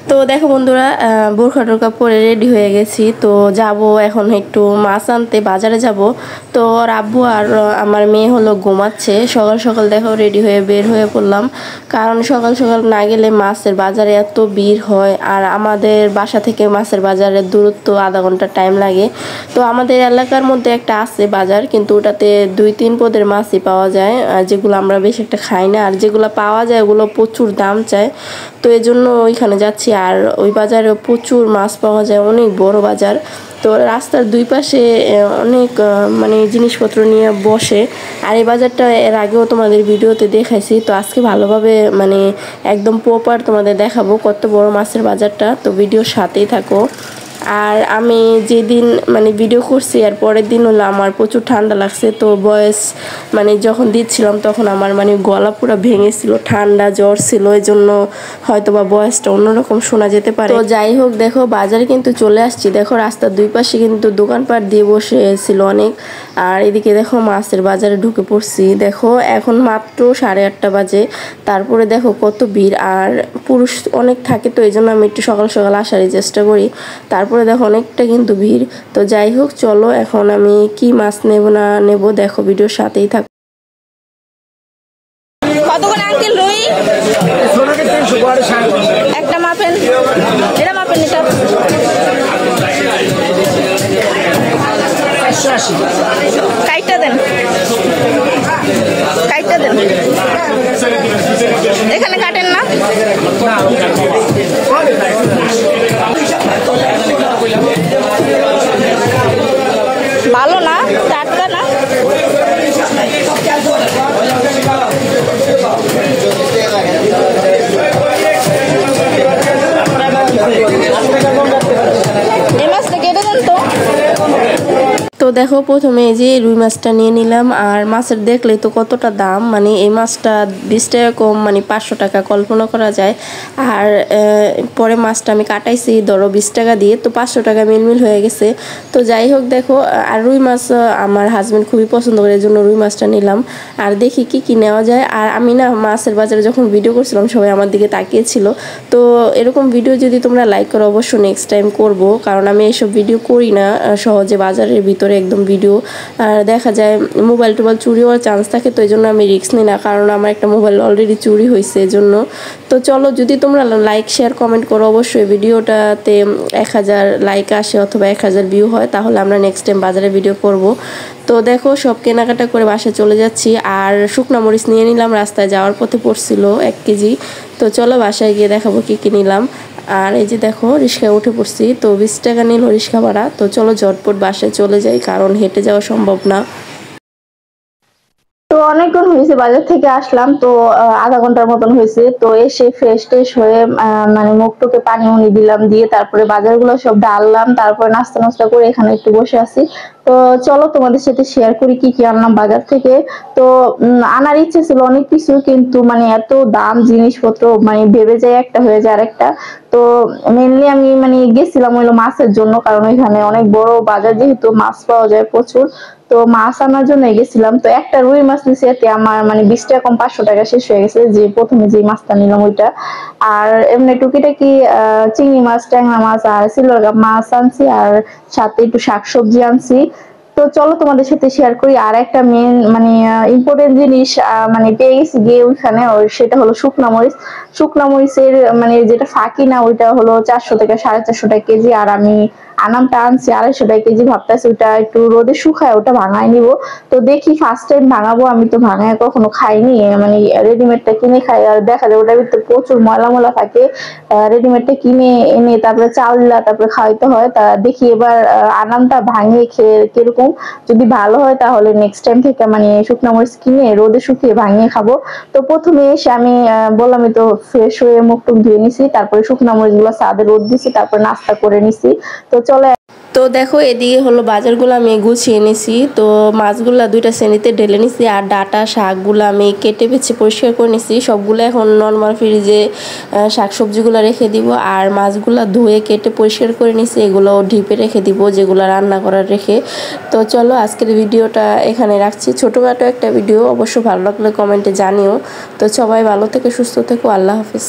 তো দেখো বন্ধুরা বোরখা টোরখা পরে রেডি হয়ে গেছি। তো যাব এখন একটু মাছ আনতে, বাজারে যাব। তো ওর আব্বু আর আমার মেয়ে হলো ঘুমাচ্ছে। সকাল সকাল দেখো রেডি হয়ে বের হয়ে পড়লাম, কারণ সকাল সকাল না গেলে মাছের বাজারে এত ভিড় হয়। আর আমাদের বাসা থেকে মাছের বাজারের দূরত্ব আধা ঘন্টা টাইম লাগে। তো আমাদের এলাকার মধ্যে একটা আছে বাজার, কিন্তু ওটাতে 2-3 পদের মাছই পাওয়া যায়, যেগুলো আমরা বেশি একটা খাই না। আর যেগুলো পাওয়া যায় ওগুলো প্রচুর দাম চায়। তো এই জন্য ওইখানে যাচ্ছি। আর ওই বাজারে প্রচুর মাছ পাওয়া যায়, অনেক বড় বাজার। তো রাস্তার দুই পাশে অনেক মানে জিনিসপত্র নিয়ে বসে। আর এই বাজারটা এর আগেও তোমাদের ভিডিওতে দেখাইছি। তো আজকে ভালোভাবে মানে একদম প্রপার তোমাদের দেখাবো কত বড় মাছের বাজারটা। তো ভিডিওর সাথেই থাকো। আর আমি যেদিন মানে ভিডিও করছি আর পরের দিন হলো আমার প্রচুর ঠান্ডা লাগছে। তো ভয়েস মানে যখন দিচ্ছিলাম তখন আমার মানে গলা পুরো ভেঙেছিল, ঠান্ডা জ্বর ছিল, এই জন্য হয়তো বা ভয়েসটা অন্যরকম শোনা যেতে পারে। তো যাই হোক, দেখো বাজারে কিন্তু চলে আসছি। দেখো রাস্তার দুই পাশে কিন্তু দোকানপাট দিয়ে বসেছিল অনেক। আর এদিকে দেখো মাছের বাজারে ঢুকে পড়ছি। দেখো এখন মাত্র 8:30 বাজে, তারপরে দেখো কত ভিড়। আর পুরুষ অনেক থাকে, তো এই জন্য আমি একটু সকাল সকাল আসারই চেষ্টা করি। তারপরে দেখো অনেকটা কিন্তু ভিড়। তো যাই হোক, চলো এখন আমি কি মাছ নেব না নেব দেখো ভিডিওর সাথেই থাকো। কতক্ষণ আঙ্কেল রুই একটা মাপেন, এটা মাপেন, এটা কাইটটা দেন, কাইটটা দেন। এখানে কাটেন না? ভালো না, টাটকা না। এই মাছটা কেটে দেন তো। তো দেখো প্রথমে এই যে রুই মাছটা নিয়ে নিলাম। আর মাছের দেখলেই তো কতটা দাম, মানে এই মাছটা 20 টাকা কম, মানে 500 টাকা কল্পনা করা যায়। আর পরে মাছটা আমি কাটাইছি ধরো 20 টাকা দিয়ে, তো 500 টাকা মিলমিল হয়ে গেছে। তো যাই হোক দেখো, আর রুই মাছ আমার হাজব্যান্ড খুবই পছন্দ করে, এই জন্য রুই মাছটা নিলাম। আর দেখি কি কি নেওয়া যায়। আর আমি না মাছের বাজারে যখন ভিডিও করছিলাম সবাই আমার দিকে তাকিয়েছিল। তো এরকম ভিডিও যদি তোমরা লাইক করো অবশ্যই নেক্সট টাইম করব, কারণ আমি এইসব ভিডিও করি না সহজে বাজারের ভিতরে একদম ভিডিও। আর দেখা যায় মোবাইল টোবাইল চুরি হওয়ার চান্স থাকে, তো এই জন্য আমি রিস্ক নিই না, কারণ আমার একটা মোবাইল অলরেডি চুরি হয়েছে এই জন্য। তো চলো, যদি তোমরা লাইক শেয়ার কমেন্ট করো অবশ্যই, ভিডিওটাতে 1000 লাইক আসে অথবা 1000 ভিউ হয়, তাহলে আমরা নেক্সট টাইম বাজারে ভিডিও করব। তো দেখো সব কেনাকাটা করে বাসায় চলে যাচ্ছি। আর শুকনা মরিচ নিয়ে নিলাম, রাস্তায় যাওয়ার পথে পড়ছিল 1 কেজি। তো চলো বাসায় গিয়ে দেখাবো কি কি নিলাম। আর এই যে দেখো রিক্সায় উঠে পড়ছি, তো 20 টাকা নিল রিক্সা ভাড়া। তো চলো ঝটপট বাসায় চলে যাই, কারণ হেঁটে যাওয়া সম্ভব না। তো অনেকক্ষণ হয়েছে বাজার থেকে আসলাম, তো আধা ঘন্টার মতন হয়েছে। তো এসে ফ্রেশ ট্রেশ হয়ে মানে মুখ টুকে পানি উনি দিলাম, দিয়ে তারপরে বাজারগুলো সব ডাললাম, তারপরে নাস্তা নাস্তা করে এখানে একটু বসে আছি। তো চলো তোমাদের সাথে শেয়ার করি কি কি আনলাম বাজার থেকে। তো আনার ইচ্ছে ছিল অনেক কিছু, কিন্তু মানে এত দাম জিনিসপত্র, মানে ভেবে যায় একটা হয়ে যায় আরেকটা। তো মেনলি আমি মানে গেছিলাম হইলো মাছের জন্য, কারণ ওইখানে অনেক বড় বাজার, যেহেতু মাছ পাওয়া যায় প্রচুর। তো মাছ আনার জন্য গেছিলাম। তো একটা রুই মাছ নিছি, এতে আমার মানে 20 টাকা কম 500 টাকা শেষ হয়ে গেছে, যে প্রথমে যে মাছটা নিলাম ওইটা। আর এমনি টুকিটাকি চিংড়ি মাছ, ট্যাংরা মাছ আর সিলভার কাপ মাছ আনছি, আর সাথে একটু শাকসবজি আনছি। তো চলো তোমাদের সাথে শেয়ার করি। আর একটা মেন মানে ইম্পর্টেন্ট জিনিস মানে পেয়ে গেছি গিয়ে ওইখানে, সেটা হলো শুকনা মরিচ। শুকনা মরিচের মানে যেটা ফাঁকি না, ওইটা হলো 400 থেকে 450 টাকা কেজি। আর আমি আনামটা আনছি 250 টাকা কেজি, ভাবতেছি ওটা একটু রোদে শুকায় ওটা ভাঙায় নিব। তো দেখি ফার্স্ট টাইম ভাঙাবো, আমি তো ভাঙায় কখনো খাইনি, মানে রেডিমেডটা কিনে খাই। আর দেখা যায় ওটার ভিতরে প্রচুর ময়লা ময়লা থাকে। রেডিমেডটা কিনে এনে তারপরে চাল দিলা তারপরে খাওয়াইতে হয়। তা দেখি এবার আনামটা ভাঙিয়ে খেয়ে কিরকম, যদি ভালো হয় তাহলে নেক্সট টাইম থেকে মানে শুকনো মরিচ কিনে রোদে শুকিয়ে ভাঙিয়ে খাবো। তো প্রথমে এসে আমি বললামই তো, ফ্রেশ হয়ে মুখ টুক ধুয়ে নিছি, তারপরে শুকনো মরিচ গুলো ছাদে রোদ দিছি, তারপর নাস্তা করে নিছি। তো চলে। তো দেখো এদিকে হলো বাজারগুলো আমি গুছিয়ে নিছি। তো মাছগুলা 2টা শ্রেণীতে ঢেলে নিছি, আর ডাটা শাকগুলো আমি কেটে বেছে পরিষ্কার করে নিছি। সবগুলো এখন নর্মাল ফ্রিজে শাকসবজিগুলো রেখে দিব। আর মাছগুলো ধুয়ে কেটে পরিষ্কার করে নিছি, এগুলো ডিপে রেখে দিব, যেগুলো রান্না করার রেখে। তো চলো আজকের ভিডিওটা এখানে রাখছি, ছোটোখাটো একটা ভিডিও। অবশ্য ভালো লাগলে কমেন্টে জানিও। তো সবাই ভালো থেকে সুস্থ থেকো, আল্লাহ হাফিজ।